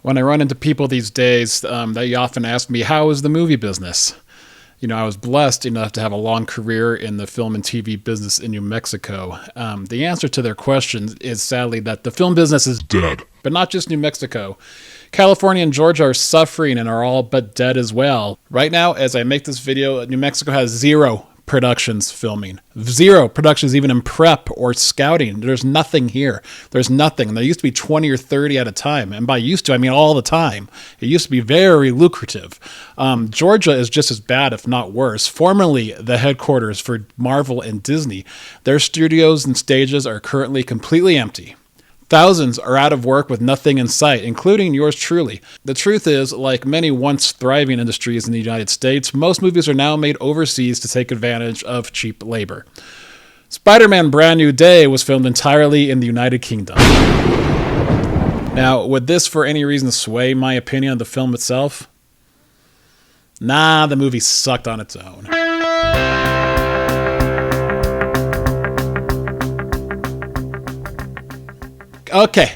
When I run into people these days, they often ask me, how is the movie business? You know, I was blessed enough to have a long career in the film and TV business in New Mexico. The answer to their question is sadly that the film business is dead. But not just New Mexico. California and Georgia are suffering and are all but dead as well. Right now, as I make this video, New Mexico has 0 productions filming. 0 productions even in prep or scouting. There's nothing here. There's nothing. There used to be 20 or 30 at a time. And by used to, I mean all the time. It used to be very lucrative. Georgia is just as bad, if not worse. Formerly the headquarters for Marvel and Disney, their studios and stages are currently completely empty. Thousands are out of work with nothing in sight, including yours truly. The truth is, like many once thriving industries in the United States, most movies are now made overseas to take advantage of cheap labor. Spider-Man Brand New Day was filmed entirely in the United Kingdom. Now, would this for any reason sway my opinion of the film itself? Nah, the movie sucked on its own. Okay.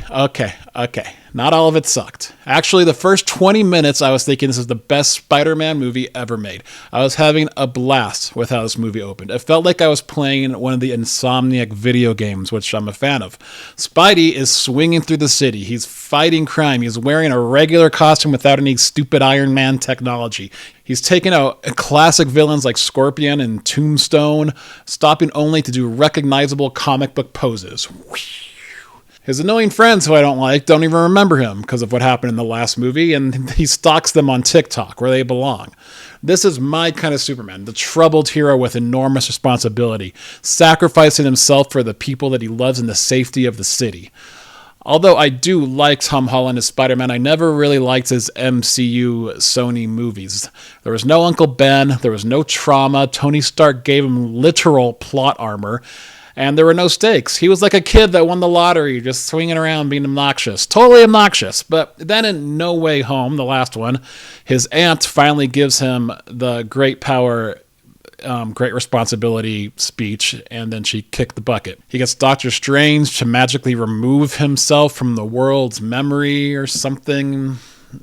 Not all of it sucked. Actually, the first 20 minutes, I was thinking this is the best Spider-Man movie ever made. I was having a blast with how this movie opened. It felt like I was playing one of the Insomniac video games, which I'm a fan of. Spidey is swinging through the city. He's fighting crime. He's wearing a regular costume without any stupid Iron Man technology. He's taken out classic villains like Scorpion and Tombstone, stopping only to do recognizable comic book poses. His annoying friends, who I don't like, don't even remember him because of what happened in the last movie, and he stalks them on TikTok, where they belong. This is my kind of Superman, the troubled hero with enormous responsibility, sacrificing himself for the people that he loves in the safety of the city. Although I do like Tom Holland as Spider-Man, I never really liked his MCU Sony movies. There was no Uncle Ben, there was no trauma, Tony Stark gave him literal plot armor, and there were no stakes. He was like a kid that won the lottery, just swinging around being obnoxious. Totally obnoxious. But then in No Way Home, the last one, his aunt finally gives him the great power, great responsibility speech, and then she kicked the bucket. He gets Doctor Strange to magically remove himself from the world's memory or something.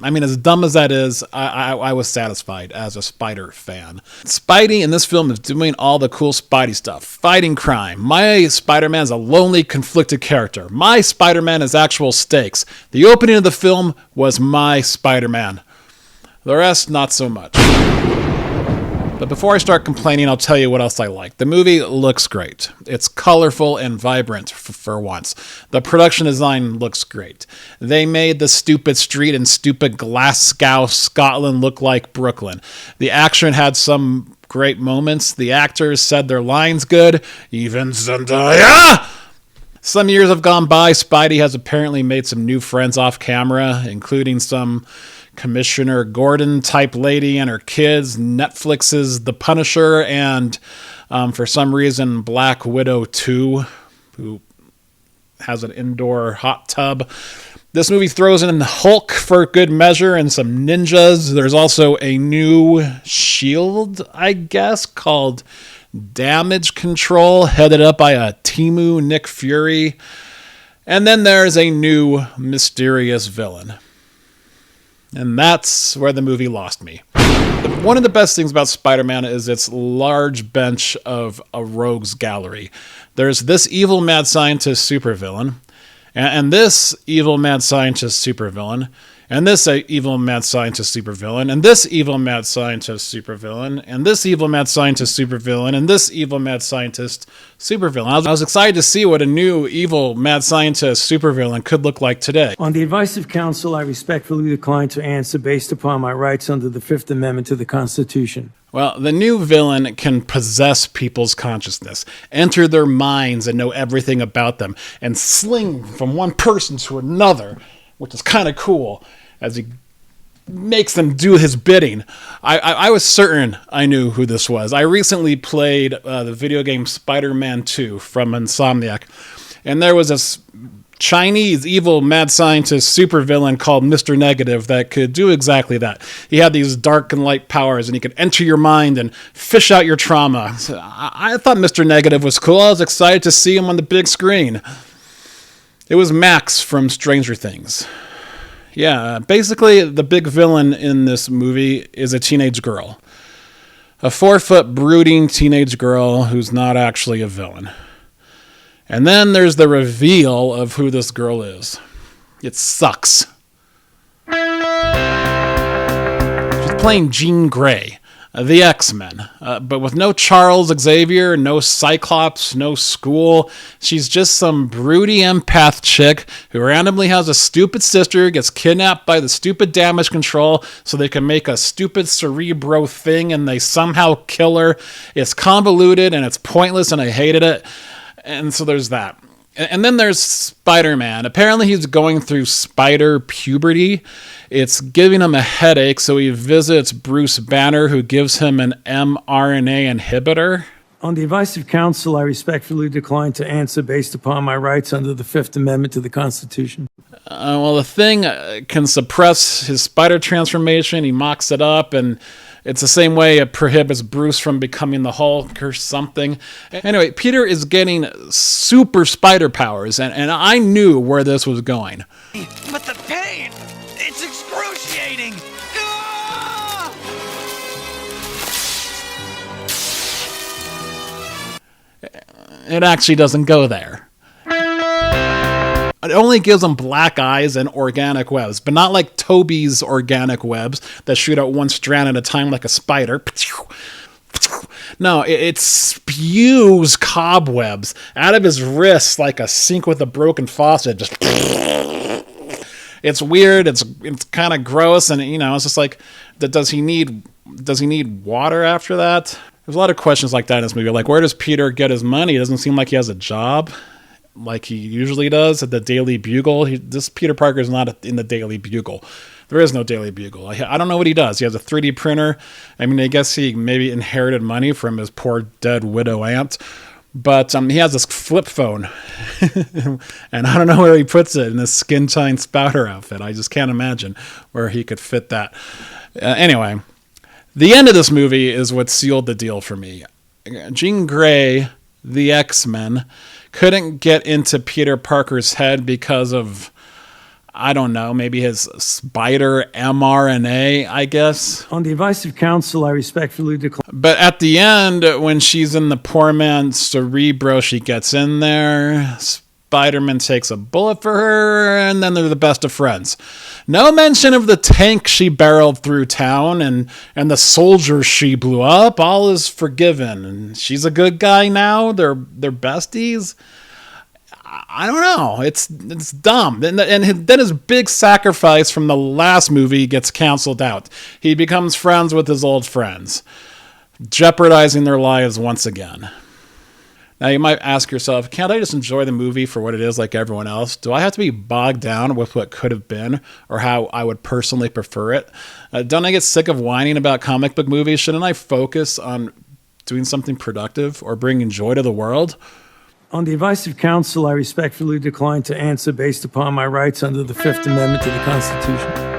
I mean, as dumb as that is, I was satisfied as a Spider fan. Spidey in this film is doing all the cool Spidey stuff, fighting crime. My Spider-Man is a lonely, conflicted character. My Spider-Man is actual stakes. The opening of the film was my Spider-Man. The rest, not so much. But before I start complaining, I'll tell you what else I like. The movie looks great. It's colorful and vibrant for once. The production design looks great. They made the stupid street in stupid Glasgow, Scotland look like Brooklyn. The action had some great moments. The actors said their lines good. Even Zendaya! Some years have gone by. Spidey has apparently made some new friends off camera, including some Commissioner Gordon-type lady and her kids, Netflix's The Punisher, and for some reason, Black Widow 2, who has an indoor hot tub. This movie throws in Hulk for good measure and some ninjas. There's also a new shield, I guess, called Damage Control, headed up by a Temu Nick Fury. And then there's a new mysterious villain. And that's where the movie lost me. One of the best things about Spider-Man is its large bench of a rogues gallery. There's this evil mad scientist supervillain, and this evil mad scientist supervillain, and this evil mad scientist supervillain, and this evil mad scientist supervillain, and this evil mad scientist supervillain, and this evil mad scientist supervillain. I was excited to see what a new evil mad scientist supervillain could look like today. On the advice of counsel, I respectfully decline to answer based upon my rights under the Fifth Amendment to the Constitution. Well, the new villain can possess people's consciousness, enter their minds and know everything about them, and sling from one person to another, which is kind of cool, as he makes them do his bidding. I was certain I knew who this was. I recently played the video game Spider-Man 2 from Insomniac, and there was this Chinese evil mad scientist supervillain called Mr. Negative that could do exactly that. He had these dark and light powers, and he could enter your mind and fish out your trauma. So I thought Mr. Negative was cool. I was excited to see him on the big screen. It was Max from Stranger Things. Yeah, basically the big villain in this movie is a teenage girl. A 4-foot brooding teenage girl who's not actually a villain. And then there's the reveal of who this girl is. It sucks. She's playing Jean Grey, the X-Men, but with no Charles Xavier, no Cyclops, no school. She's just some broody empath chick who randomly has a stupid sister, gets kidnapped by the stupid damage control so they can make a stupid Cerebro thing, and they somehow kill her. It's convoluted and it's pointless, and I hated it. And so there's that. And then there's Spider-Man. Apparently he's going through spider puberty. It's giving him a headache, so he visits Bruce Banner, who gives him an mRNA inhibitor. On the advice of counsel, I respectfully decline to answer based upon my rights under the Fifth Amendment to the Constitution. Well, the thing can suppress his spider transformation. He mocks it up, and it's the same way it prohibits Bruce from becoming the Hulk or something. Anyway, Peter is getting super spider powers, and I knew where this was going. But the pain, it's excruciating. Ah! It actually doesn't go there. It only gives them black eyes and organic webs, but not like Toby's organic webs that shoot out one strand at a time like a spider. No, it spews cobwebs out of his wrists like a sink with a broken faucet. Just it's weird. It's kind of gross, and it's just like, does he need water after that? There's a lot of questions like that in this movie. Like, where does Peter get his money? It doesn't seem like he has a job like he usually does at the Daily Bugle. This Peter Parker is not in the Daily Bugle. There is no Daily Bugle. I don't know what he does. He has a 3D printer. I mean, I guess he maybe inherited money from his poor dead widow aunt. But he has this flip phone. And I don't know where he puts it in this skin-tine spouter outfit. I just can't imagine where he could fit that. Anyway, the end of this movie is what sealed the deal for me. Jean Grey, the X-Men, couldn't get into Peter Parker's head because of, I don't know, maybe his spider mRNA, I guess. On the advice of counsel, I respectfully decline. But at the end, when she's in the poor man's Cerebro, she gets in there. Spider-Man takes a bullet for her, and then they're the best of friends. No mention of the tank she barreled through town and the soldiers she blew up. All is forgiven, and she's a good guy now. They're besties. I don't know. It's dumb. And then his big sacrifice from the last movie gets canceled out. He becomes friends with his old friends, jeopardizing their lives once again. Now, you might ask yourself, can't I just enjoy the movie for what it is like everyone else? Do I have to be bogged down with what could have been or how I would personally prefer it? Don't I get sick of whining about comic book movies? Shouldn't I focus on doing something productive or bringing joy to the world? On the advice of counsel, I respectfully decline to answer based upon my rights under the Fifth Amendment to the Constitution.